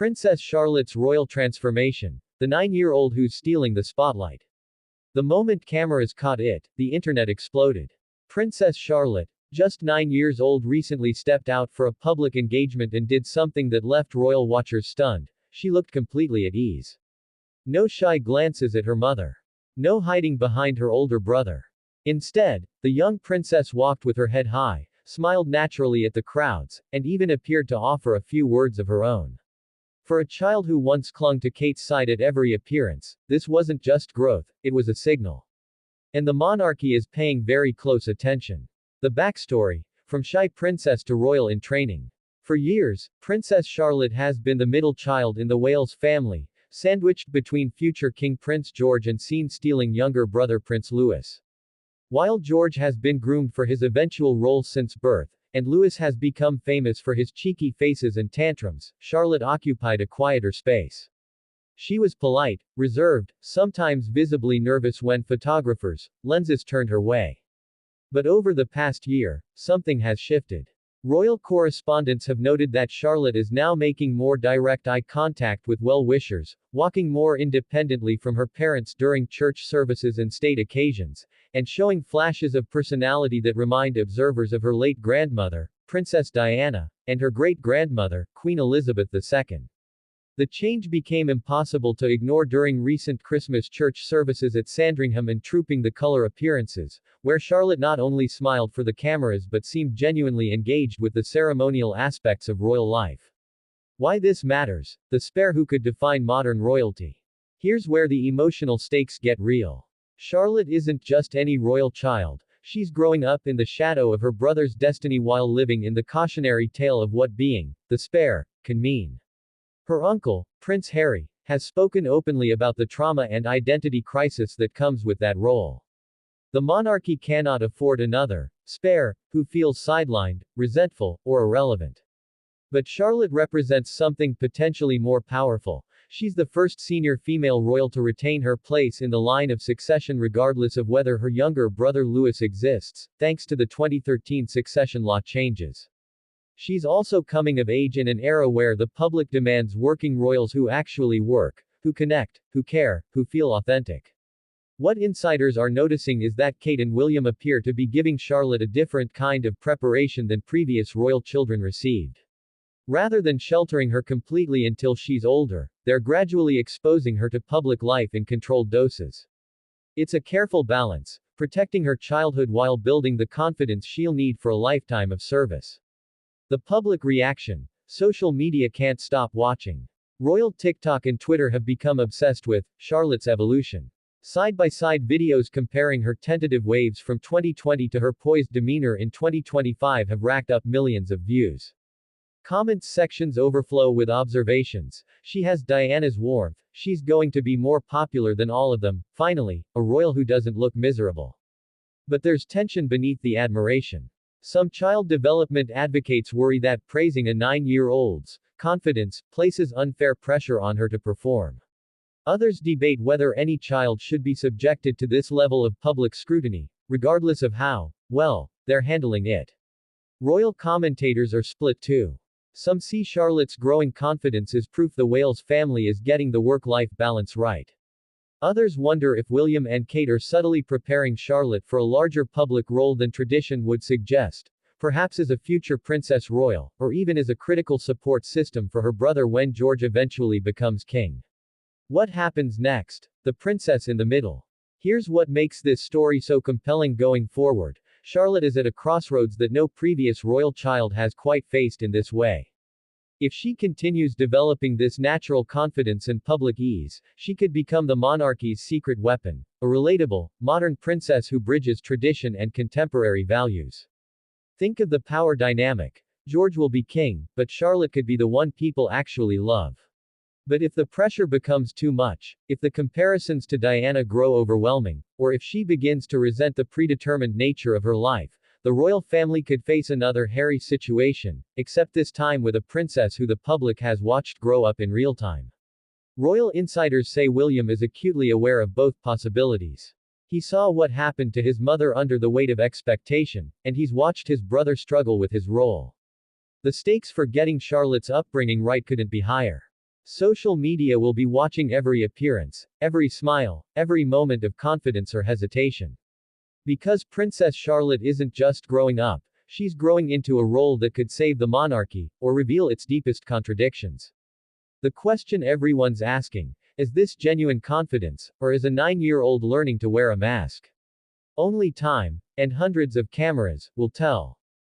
Princess Charlotte's royal transformation. The 9-year-old who's stealing the spotlight. The moment cameras caught it, the internet exploded. Princess Charlotte, just 9 years old, recently stepped out for a public engagement and did something that left royal watchers stunned. She looked completely at ease. No shy glances at her mother. No hiding behind her older brother. Instead, the young princess walked with her head high, smiled naturally at the crowds, and even appeared to offer a few words of her own. For a child who once clung to Kate's side at every appearance, this wasn't just growth, it was a signal. And the monarchy is paying very close attention. The backstory: from shy princess to royal in training. For years, Princess Charlotte has been the middle child in the Wales family, sandwiched between future King Prince George and scene-stealing younger brother Prince Louis. While George has been groomed for his eventual role since birth, and Louis has become famous for his cheeky faces and tantrums, Charlotte occupied a quieter space. She was polite, reserved, sometimes visibly nervous when photographers' lenses turned her way. But over the past year, something has shifted. Royal correspondents have noted that Charlotte is now making more direct eye contact with well-wishers, walking more independently from her parents during church services and state occasions, and showing flashes of personality that remind observers of her late grandmother, Princess Diana, and her great-grandmother, Queen Elizabeth II. The change became impossible to ignore during recent Christmas church services at Sandringham and Trooping the Colour appearances, where Charlotte not only smiled for the cameras but seemed genuinely engaged with the ceremonial aspects of royal life. Why this matters: the spare who could define modern royalty. Here's where the emotional stakes get real. Charlotte isn't just any royal child, she's growing up in the shadow of her brother's destiny while living in the cautionary tale of what being the spare can mean. Her uncle, Prince Harry, has spoken openly about the trauma and identity crisis that comes with that role. The monarchy cannot afford another spare who feels sidelined, resentful, or irrelevant. But Charlotte represents something potentially more powerful. She's the first senior female royal to retain her place in the line of succession regardless of whether her younger brother Louis exists, thanks to the 2013 succession law changes. She's also coming of age in an era where the public demands working royals who actually work, who connect, who care, who feel authentic. What insiders are noticing is that Kate and William appear to be giving Charlotte a different kind of preparation than previous royal children received. Rather than sheltering her completely until she's older, they're gradually exposing her to public life in controlled doses. It's a careful balance, protecting her childhood while building the confidence she'll need for a lifetime of service. The public reaction: social media can't stop watching. Royal TikTok and Twitter have become obsessed with Charlotte's evolution. Side-by-side videos comparing her tentative waves from 2020 to her poised demeanor in 2025 have racked up millions of views. Comments sections overflow with observations: she has Diana's warmth, she's going to be more popular than all of them, finally, a royal who doesn't look miserable. But there's tension beneath the admiration. Some child development advocates worry that praising a 9-year-old's confidence places unfair pressure on her to perform. Others debate whether any child should be subjected to this level of public scrutiny, regardless of how well they're handling it. Royal commentators are split too. Some see Charlotte's growing confidence as proof the Wales family is getting the work-life balance right. Others wonder if William and Kate are subtly preparing Charlotte for a larger public role than tradition would suggest, perhaps as a future Princess Royal, or even as a critical support system for her brother when George eventually becomes king. What happens next? The princess in the middle. Here's what makes this story so compelling going forward. Charlotte is at a crossroads that no previous royal child has quite faced in this way. If she continues developing this natural confidence and public ease, she could become the monarchy's secret weapon, a relatable, modern princess who bridges tradition and contemporary values. Think of the power dynamic. George will be king, but Charlotte could be the one people actually love. But if the pressure becomes too much, if the comparisons to Diana grow overwhelming, or if she begins to resent the predetermined nature of her life, the royal family could face another hairy situation, except this time with a princess who the public has watched grow up in real time. Royal insiders say William is acutely aware of both possibilities. He saw what happened to his mother under the weight of expectation, and he's watched his brother struggle with his role. The stakes for getting Charlotte's upbringing right couldn't be higher. Social media will be watching every appearance, every smile, every moment of confidence or hesitation. Because Princess Charlotte isn't just growing up, she's growing into a role that could save the monarchy, or reveal its deepest contradictions. The question everyone's asking, is this genuine confidence, or is a 9-year-old learning to wear a mask? Only time, and hundreds of cameras, will tell.